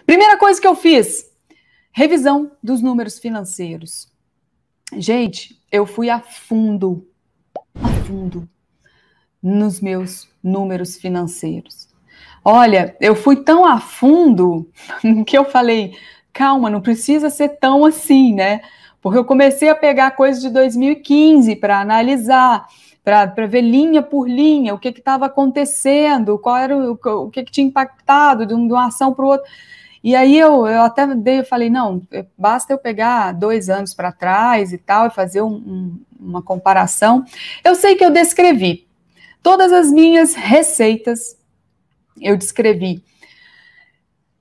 Primeira coisa que eu fiz, revisão dos números financeiros. Gente, eu fui a fundo nos meus números financeiros. Olha, eu fui tão a fundo que eu falei, calma, não precisa ser tão assim, né? Porque eu comecei a pegar coisas de 2015 para analisar, para ver linha por linha, o que estava acontecendo, qual era o que tinha impactado de uma ação para o outro. E aí eu até falei, não, basta eu pegar 2 anos para trás e tal, e fazer uma comparação. Eu sei que eu descrevi todas as minhas receitas, eu descrevi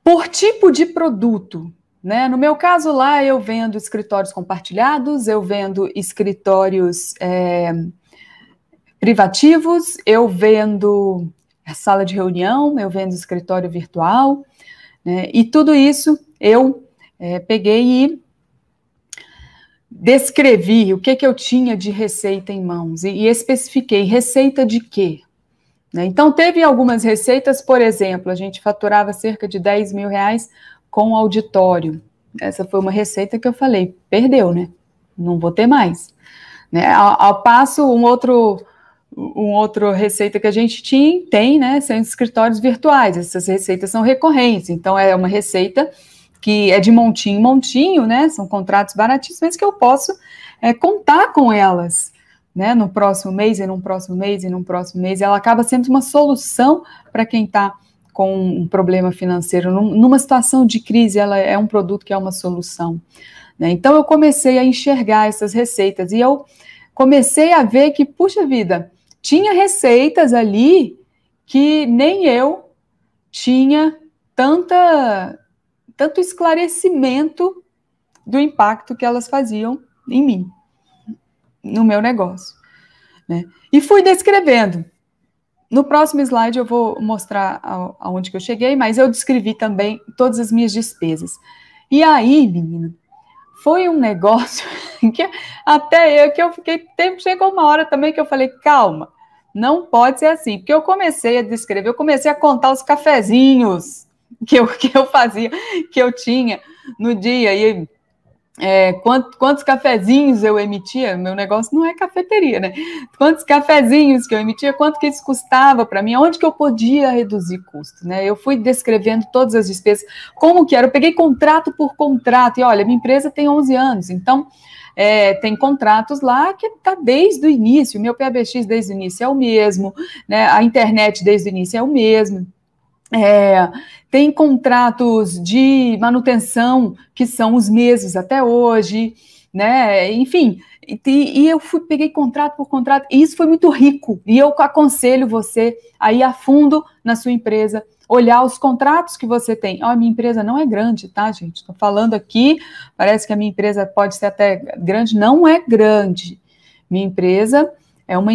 por tipo de produto, né? No meu caso lá, eu vendo escritórios compartilhados, eu vendo escritórios privativos, eu vendo sala de reunião, eu vendo escritório virtual, né? E tudo isso eu peguei e descrevi o que eu tinha de receita em mãos e especifiquei receita de quê? Né? Então, teve algumas receitas, por exemplo, a gente faturava cerca de 10 mil reais com auditório. Essa foi uma receita que eu falei, perdeu, né? Não vou ter mais. Né? Ao passo, um outro receita que a gente tem, né? São escritórios virtuais. Essas receitas são recorrentes. Então, é uma receita que é de montinho em montinho, né? São contratos baratíssimos, mas que eu posso contar com elas, né? No próximo mês, e num próximo mês, e num próximo mês. Ela acaba sendo uma solução para quem está com um problema financeiro. Numa situação de crise, ela é um produto que é uma solução. Né? Então, eu comecei a enxergar essas receitas e eu comecei a ver que, puxa vida, tinha receitas ali que nem eu tinha tanto esclarecimento do impacto que elas faziam em mim, no meu negócio. Né? E fui descrevendo. No próximo slide eu vou mostrar aonde que eu cheguei, mas eu descrevi também todas as minhas despesas. E aí, menina, foi um negócio que até eu fiquei, chegou uma hora também que eu falei, calma, não pode ser assim, porque eu comecei a descrever, eu comecei a contar os cafezinhos que eu fazia, que eu tinha no dia, e quantos cafezinhos eu emitia, meu negócio não é cafeteria, né? Quantos cafezinhos que eu emitia, quanto que isso custava para mim, onde que eu podia reduzir custo, né? Eu fui descrevendo todas as despesas, como que era, eu peguei contrato por contrato, e olha, minha empresa tem 11 anos, então tem contratos lá que está desde o início, o meu PABX desde o início é o mesmo, né? A internet desde o início é o mesmo, tem contratos de manutenção que são os mesmos até hoje, né? Enfim, e eu peguei contrato por contrato, e isso foi muito rico, e eu aconselho você a ir a fundo na sua empresa, olhar os contratos que você tem. A minha empresa não é grande, tá, gente? Estou falando aqui, parece que a minha empresa pode ser até grande, não é grande. Minha empresa é uma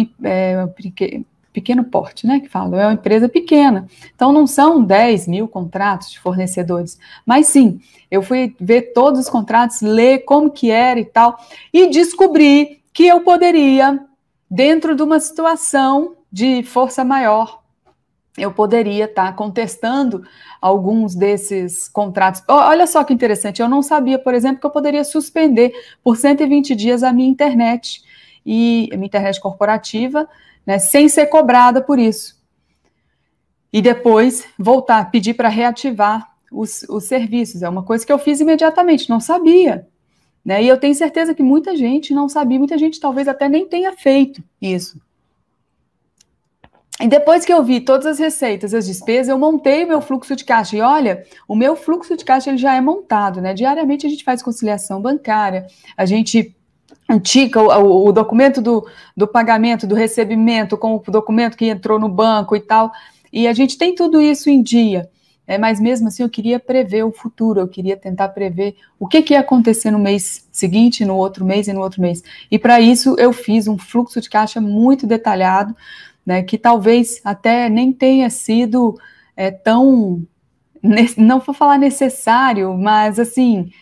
pequeno porte, né, que falo, é uma empresa pequena, então não são 10 mil contratos de fornecedores, mas sim, eu fui ver todos os contratos, ler como que era e tal, e descobri que eu poderia, dentro de uma situação de força maior, eu poderia estar contestando alguns desses contratos. Olha só que interessante, eu não sabia, por exemplo, que eu poderia suspender por 120 dias a minha internet corporativa, né, sem ser cobrada por isso. E depois voltar, pedir para reativar os serviços. É uma coisa que eu fiz imediatamente, não sabia. Né? E eu tenho certeza que muita gente não sabia, muita gente talvez até nem tenha feito isso. E depois que eu vi todas as receitas, as despesas, eu montei o meu fluxo de caixa. E olha, o meu fluxo de caixa ele já é montado, né? Diariamente a gente faz conciliação bancária, a gente tica o documento do pagamento, do recebimento, com o documento que entrou no banco e tal, e a gente tem tudo isso em dia, mas mesmo assim eu queria prever o futuro, eu queria tentar prever o que ia acontecer no mês seguinte, no outro mês e no outro mês, e para isso eu fiz um fluxo de caixa muito detalhado, né, que talvez até nem tenha sido tão, não vou falar necessário, mas assim,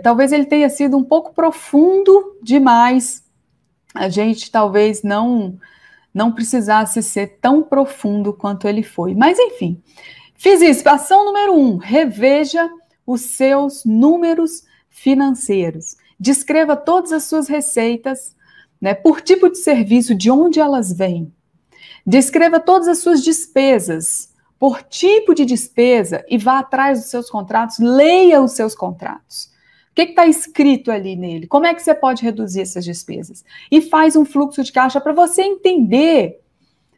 talvez ele tenha sido um pouco profundo demais, a gente talvez não precisasse ser tão profundo quanto ele foi. Mas, enfim, fiz isso. Ação número 1, reveja os seus números financeiros. Descreva todas as suas receitas, né, por tipo de serviço, de onde elas vêm. Descreva todas as suas despesas, por tipo de despesa, e vá atrás dos seus contratos, leia os seus contratos. O que está escrito ali nele? Como é que você pode reduzir essas despesas? E faz um fluxo de caixa para você entender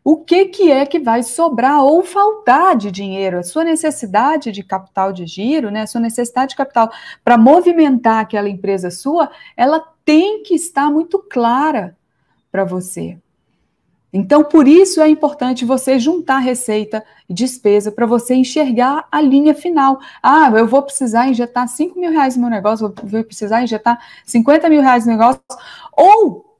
o que é que vai sobrar ou faltar de dinheiro, a sua necessidade de capital de giro, né, a sua necessidade de capital para movimentar aquela empresa sua, ela tem que estar muito clara para você. Então, por isso é importante você juntar receita e despesa para você enxergar a linha final. Ah, eu vou precisar injetar 5 mil reais no meu negócio, vou precisar injetar 50 mil reais no negócio, ou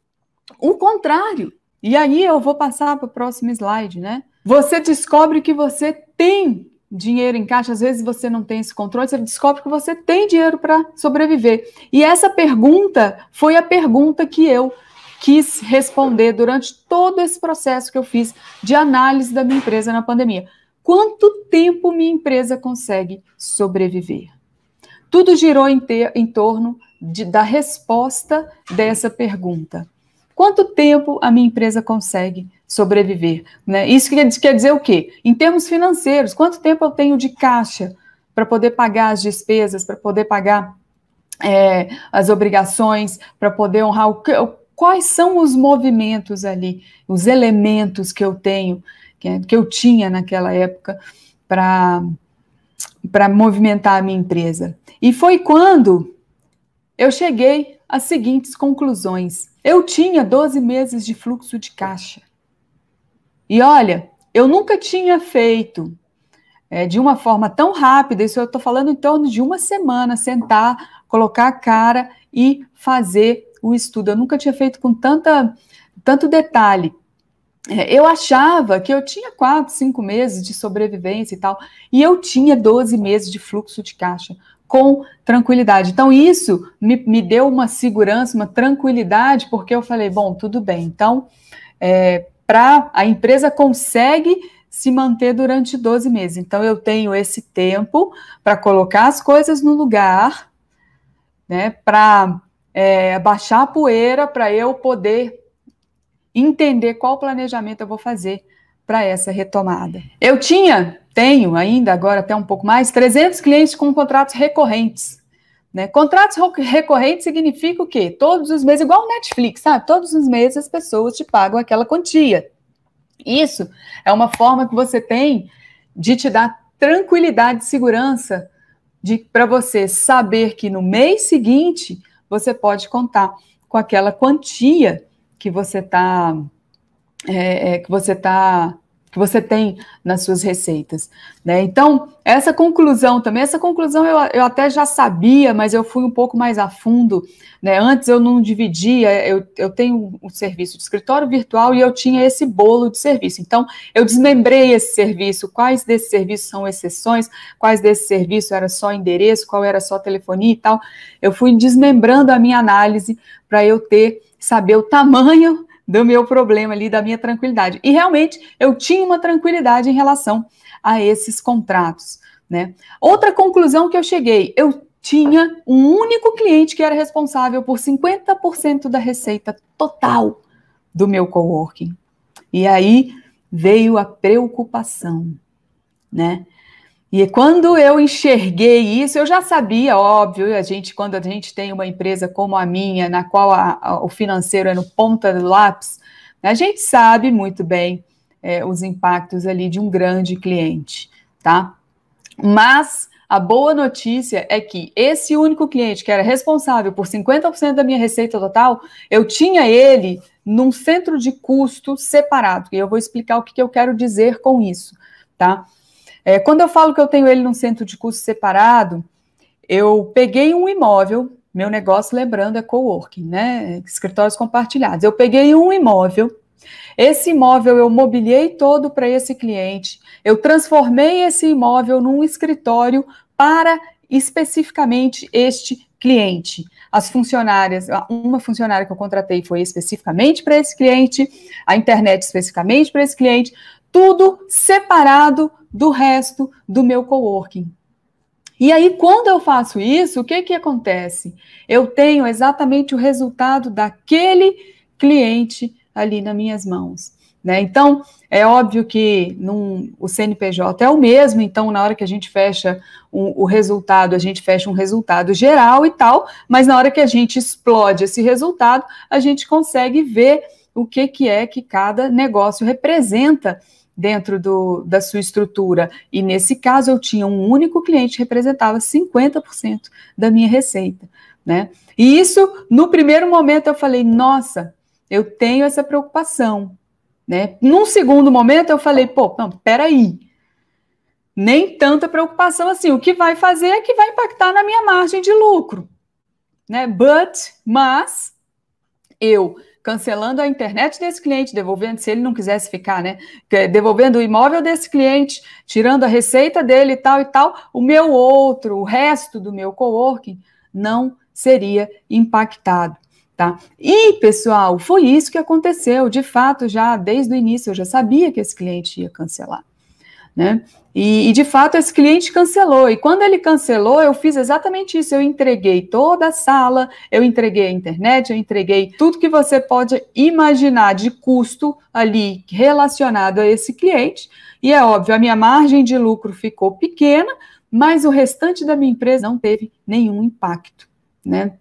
o contrário. E aí eu vou passar para o próximo slide, né? Você descobre que você tem dinheiro em caixa, às vezes você não tem esse controle, você descobre que você tem dinheiro para sobreviver. E essa pergunta foi a pergunta que eu quis responder durante todo esse processo que eu fiz de análise da minha empresa na pandemia. Quanto tempo minha empresa consegue sobreviver? Tudo girou em torno da resposta dessa pergunta. Quanto tempo a minha empresa consegue sobreviver? Né? Isso quer dizer o quê? Em termos financeiros, quanto tempo eu tenho de caixa para poder pagar as despesas, para poder pagar as obrigações, para poder honrar quais são os movimentos ali, os elementos que eu tenho, que eu tinha naquela época para movimentar a minha empresa. E foi quando eu cheguei às seguintes conclusões. Eu tinha 12 meses de fluxo de caixa. E olha, eu nunca tinha feito de uma forma tão rápida, isso eu estou falando em torno de uma semana, sentar, colocar a cara e fazer o estudo. Eu nunca tinha feito com tanto detalhe. Eu achava que eu tinha 4, 5 meses de sobrevivência e tal, e eu tinha 12 meses de fluxo de caixa, com tranquilidade. Então, isso me deu uma segurança, uma tranquilidade, porque eu falei, bom, tudo bem. Então, a empresa consegue se manter durante 12 meses. Então, eu tenho esse tempo para colocar as coisas no lugar, né, para baixar a poeira, para eu poder entender qual planejamento eu vou fazer para essa retomada. Eu tenho ainda, agora até um pouco mais, 300 clientes com contratos recorrentes. Né? Contratos recorrentes significa o quê? Todos os meses, igual o Netflix, sabe? Todos os meses as pessoas te pagam aquela quantia. Isso é uma forma que você tem de te dar tranquilidade e segurança para você saber que no mês seguinte você pode contar com aquela quantia que você tem nas suas receitas, né? Então, essa conclusão eu até já sabia, mas eu fui um pouco mais a fundo, né? Antes eu não dividia, eu tenho um serviço de escritório virtual e eu tinha esse bolo de serviço. Então, eu desmembrei esse serviço, quais desses serviços são exceções, quais desses serviços era só endereço, qual era só telefonia e tal. Eu fui desmembrando a minha análise para eu saber o tamanho do meu problema ali, da minha tranquilidade. E realmente eu tinha uma tranquilidade em relação a esses contratos, né? Outra conclusão que eu cheguei, eu tinha um único cliente que era responsável por 50% da receita total do meu coworking. E aí veio a preocupação, né? E quando eu enxerguei isso, eu já sabia, óbvio, quando a gente tem uma empresa como a minha, na qual o financeiro é no ponta do lápis, a gente sabe muito bem os impactos ali de um grande cliente, tá? Mas a boa notícia é que esse único cliente que era responsável por 50% da minha receita total, eu tinha ele num centro de custo separado, e eu vou explicar o que eu quero dizer com isso, tá? Quando eu falo que eu tenho ele num centro de custo separado, eu peguei um imóvel, meu negócio, lembrando, é coworking, né? Escritórios compartilhados. Eu peguei um imóvel, esse imóvel eu mobiliei todo para esse cliente, eu transformei esse imóvel num escritório para especificamente este cliente. As funcionárias, uma funcionária que eu contratei foi especificamente para esse cliente, a internet especificamente para esse cliente, tudo separado do resto do meu coworking. E aí, quando eu faço isso, o que que acontece? Eu tenho exatamente o resultado daquele cliente ali nas minhas mãos, né? Então, é óbvio que o CNPJ é o mesmo, então na hora que a gente fecha o resultado, a gente fecha um resultado geral e tal, mas na hora que a gente explode esse resultado, a gente consegue ver o que é que cada negócio representa dentro da sua estrutura. E nesse caso eu tinha um único cliente que representava 50% da minha receita, né? E isso, no primeiro momento eu falei, nossa, eu tenho essa preocupação, né? Num segundo momento eu falei, pô, não, peraí, nem tanta preocupação assim, o que vai fazer é que vai impactar na minha margem de lucro, né? Mas eu cancelando a internet desse cliente, devolvendo, se ele não quisesse ficar, né? Devolvendo o imóvel desse cliente, tirando a receita dele e tal, o resto do meu coworking não seria impactado, tá? E, pessoal, foi isso que aconteceu. De fato, já desde o início, eu já sabia que esse cliente ia cancelar, né? E, de fato, esse cliente cancelou. E quando ele cancelou, eu fiz exatamente isso. Eu entreguei toda a sala, eu entreguei a internet, eu entreguei tudo que você pode imaginar de custo ali relacionado a esse cliente. E é óbvio, a minha margem de lucro ficou pequena, mas o restante da minha empresa não teve nenhum impacto, né?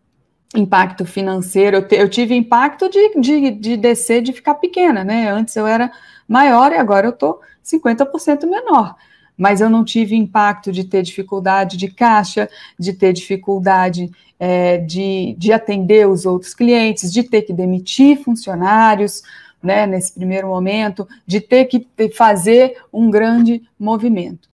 Impacto financeiro, eu tive impacto de descer, de ficar pequena, né? Antes eu era maior e agora eu estou 50% menor. Mas eu não tive impacto de ter dificuldade de caixa, de ter dificuldade de atender os outros clientes, de ter que demitir funcionários, né, nesse primeiro momento, de ter que fazer um grande movimento.